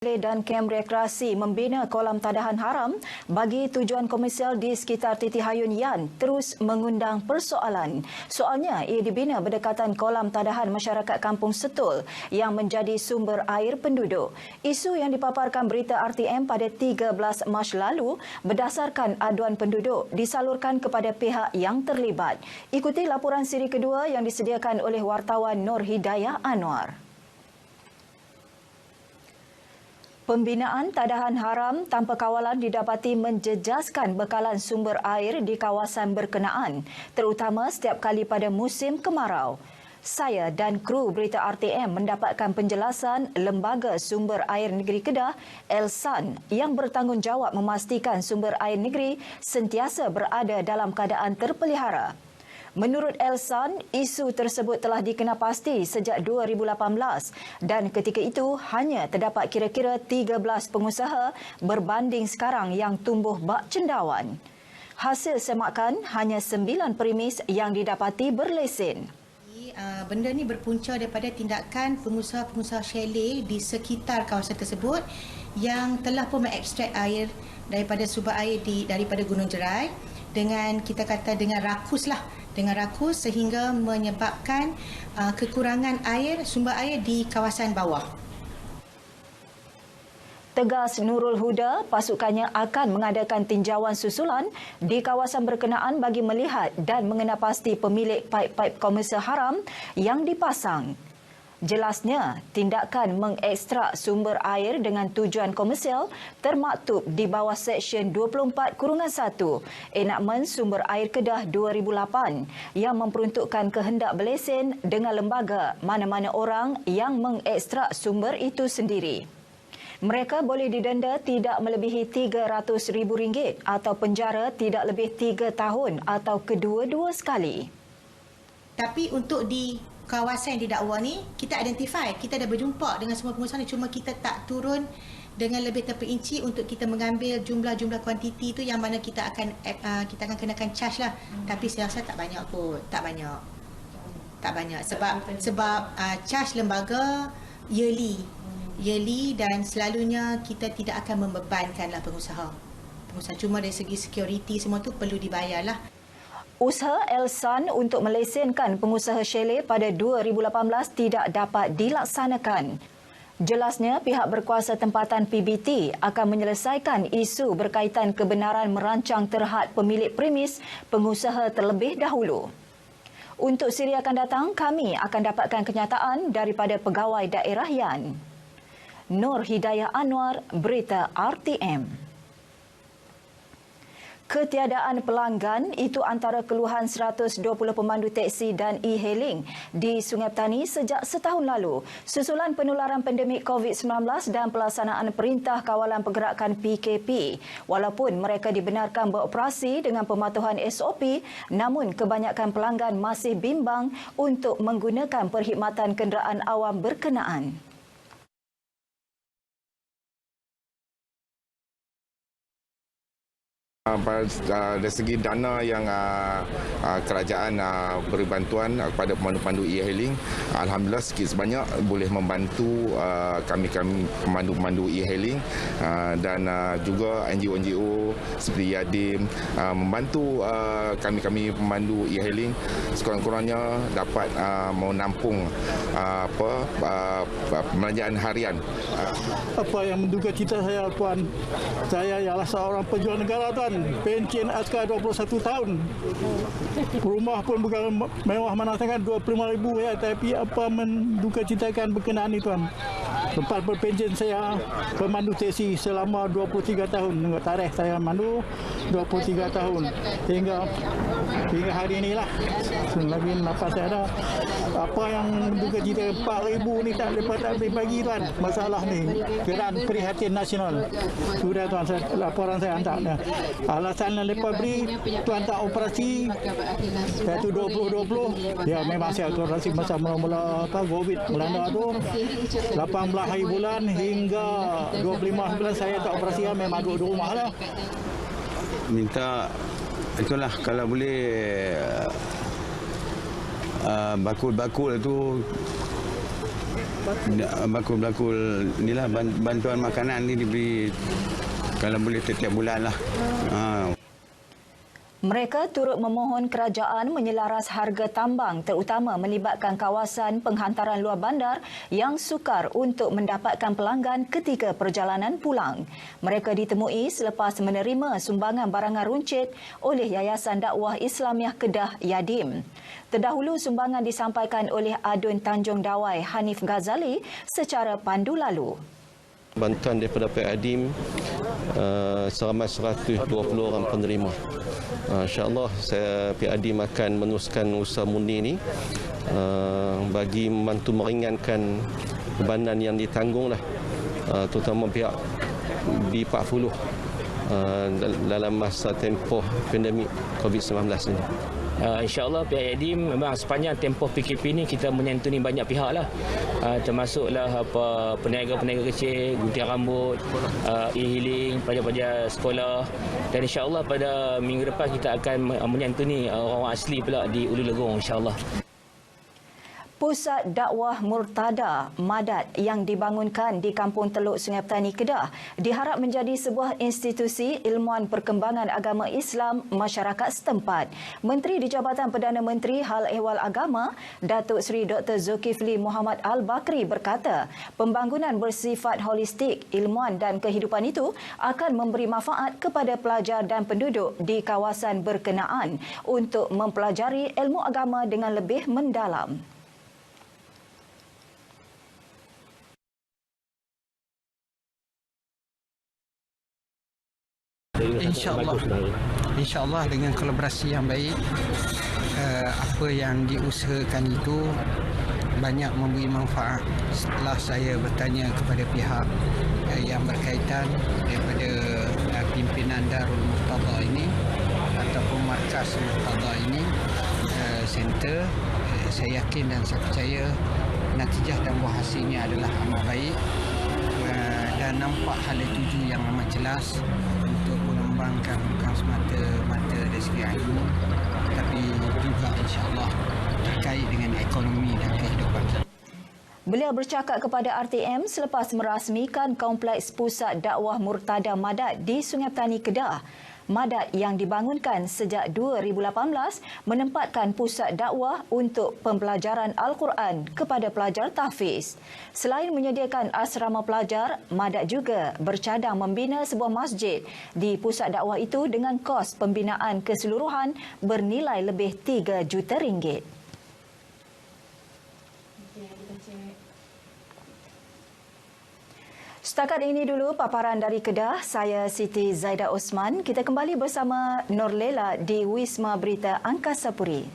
Dan kem rekreasi membina kolam tadahan haram bagi tujuan komersial di sekitar Titi Hayun Yan terus mengundang persoalan. Soalnya, ia dibina berdekatan kolam tadahan masyarakat Kampung Setul yang menjadi sumber air penduduk. Isu yang dipaparkan berita RTM pada 13 Mac lalu berdasarkan aduan penduduk disalurkan kepada pihak yang terlibat. Ikuti laporan siri kedua yang disediakan oleh wartawan Nur Hidayah Anwar. Pembinaan tadahan haram tanpa kawalan didapati menjejaskan bekalan sumber air di kawasan berkenaan, terutama setiap kali pada musim kemarau. Saya dan kru berita RTM mendapatkan penjelasan Lembaga Sumber Air Negeri Kedah, Elsan, yang bertanggungjawab memastikan sumber air negeri sentiasa berada dalam keadaan terpelihara. Menurut Elsan, isu tersebut telah dikenapasti sejak 2018 dan ketika itu hanya terdapat kira-kira 13 pengusaha berbanding sekarang yang tumbuh bak cendawan. Hasil semakan hanya 9 premis yang didapati berlesen. Benda ni berpunca daripada tindakan pengusaha-pengusaha chalet di sekitar kawasan tersebut yang telah pun mengekstrak air daripada sumber air daripada Gunung Jerai dengan rakus sehingga menyebabkan kekurangan air, sumber air di kawasan bawah. Tegas Nurul Huda, pasukannya akan mengadakan tinjauan susulan di kawasan berkenaan bagi melihat dan mengenapasti pemilik paip-paip komersial haram yang dipasang. Jelasnya, tindakan mengekstrak sumber air dengan tujuan komersial termaktub di bawah Seksyen 24-1 Enakmen Sumber Air Kedah 2008 yang memperuntukkan kehendak berlesen dengan lembaga mana-mana orang yang mengekstrak sumber itu sendiri. Mereka boleh didenda tidak melebihi RM300,000 atau penjara tidak lebih 3 tahun atau kedua-dua sekali. Tapi untuk di kawasan yang didakwa ni, kita identify, kita dah berjumpa dengan semua pengusaha ni, cuma kita tak turun dengan lebih terperinci untuk kita mengambil jumlah kuantiti tu yang mana kita akan kenakan charge lah. Tapi saya rasa tak banyak kot, tak banyak sebab charge lembaga yearly dan selalunya kita tidak akan membebankanlah pengusaha. Cuma dari segi security semua tu perlu dibayarlah. Usaha Elsan untuk melesenkan pengusaha chalet pada 2018 tidak dapat dilaksanakan. Jelasnya, pihak berkuasa tempatan PBT akan menyelesaikan isu berkaitan kebenaran merancang terhad pemilik premis pengusaha terlebih dahulu. Untuk siri akan datang, kami akan dapatkan kenyataan daripada pegawai daerah Yan. Nur Hidayah Anwar, Berita RTM. Ketiadaan pelanggan itu antara keluhan 120 pemandu teksi dan e-hailing di Sungai Petani sejak setahun lalu. Susulan penularan pandemik COVID-19 dan pelaksanaan Perintah Kawalan Pergerakan PKP. Walaupun mereka dibenarkan beroperasi dengan pematuhan SOP, namun kebanyakan pelanggan masih bimbang untuk menggunakan perkhidmatan kenderaan awam berkenaan. Dari segi dana yang kerajaan beri bantuan kepada pemandu-pemandu e-hailing, alhamdulillah sikit sebanyak boleh membantu kami pemandu-pemandu e-hailing dan juga NGO seperti Yadim membantu kami pemandu e-hailing sekurang-kurangnya dapat menampung pembelanjaan harian. Apa yang menduga cita saya, Puan, saya ialah seorang pejuang negara, Tuan. Pencen askar 21 tahun. Rumah pun bukan mewah mana sangat, 25,000 ya, tapi apa menduga citakan berkenaan itu, Tuan. Tempat berpencen saya pemandu teksi selama 23 tahun. Tengok tarikh saya mandu 23 tahun. Hingga hari inilah. Lagi nafas saya ada. Apa yang menduga cita 4,000 ni tak boleh bagi, Tuan. Masalah ni. Geran Prihatin Nasional. Sudah, Tuan, laporan saya hantar. Alasan yang mereka beri, Tuan tak operasi, iaitu 2020, ya memang saya operasi masa mula-mula COVID melanda tu, 18 hari bulan hingga 25 bulan saya tak operasi, memang duduk di rumah lah. Minta, itulah kalau boleh bakul-bakul itu bakul-bakul inilah bantuan makanan ni diberi kalau boleh setiap bulan lah. Mereka turut memohon kerajaan menyelaras harga tambang terutama melibatkan kawasan penghantaran luar bandar yang sukar untuk mendapatkan pelanggan ketika perjalanan pulang. Mereka ditemui selepas menerima sumbangan barangan runcit oleh Yayasan Dakwah Islamiah Kedah Yadim. Terdahulu sumbangan disampaikan oleh Adun Tanjung Dawai Hanif Ghazali secara pandu lalu. Bantuan daripada PADIM seramai 120 orang penerima. InsyaAllah PADIM akan meneruskan usaha murni ini bagi membantu meringankan bebanan yang ditanggung terutama pihak B40 dalam masa tempoh pandemik COVID-19 ini. InsyaAllah pihak Yadim memang sepanjang tempoh PKP ini kita menyantuni banyak pihak lah, termasuklah peniaga-peniaga kecil, gunting rambut, e-healing, pelajar-pelajar sekolah, dan insyaAllah pada minggu depan kita akan menyantuni orang asli pula di Ulu Legong insyaAllah. Pusat Dakwah Murtada Madat yang dibangunkan di Kampung Teluk Sungai Petani Kedah diharap menjadi sebuah institusi ilmuan perkembangan agama Islam masyarakat setempat. Menteri di Jabatan Perdana Menteri Hal Ehwal Agama, Datuk Seri Dr. Zulkifli Muhammad Al-Bakri berkata, pembangunan bersifat holistik, ilmuan dan kehidupan itu akan memberi manfaat kepada pelajar dan penduduk di kawasan berkenaan untuk mempelajari ilmu agama dengan lebih mendalam. InsyaAllah dengan kolaborasi yang baik, apa yang diusahakan itu banyak memberi manfaat. Setelah saya bertanya kepada pihak yang berkaitan daripada pimpinan Darul Murtada ini ataupun markas Murtada ini, center, saya yakin dan saya percaya natijah dan buah hasilnya adalah amat baik, dan nampak hala tuju yang amat jelas untuk mengembangkan bukan semata-mata dari segi ilmu, tapi juga insya-Allah terkait dengan ekonomi dan kehidupan. Beliau bercakap kepada RTM selepas merasmikan Kompleks Pusat Dakwah Murtada Madat di Sungai Petani Kedah. Madat yang dibangunkan sejak 2018 menempatkan pusat dakwah untuk pembelajaran Al-Quran kepada pelajar tahfiz. Selain menyediakan asrama pelajar, Madat juga bercadang membina sebuah masjid di pusat dakwah itu dengan kos pembinaan keseluruhan bernilai lebih RM3 juta. Setakat ini dulu paparan dari Kedah. Saya Siti Zaidah Osman. Kita kembali bersama Nur Lela di Wisma Berita Angkasa Puri.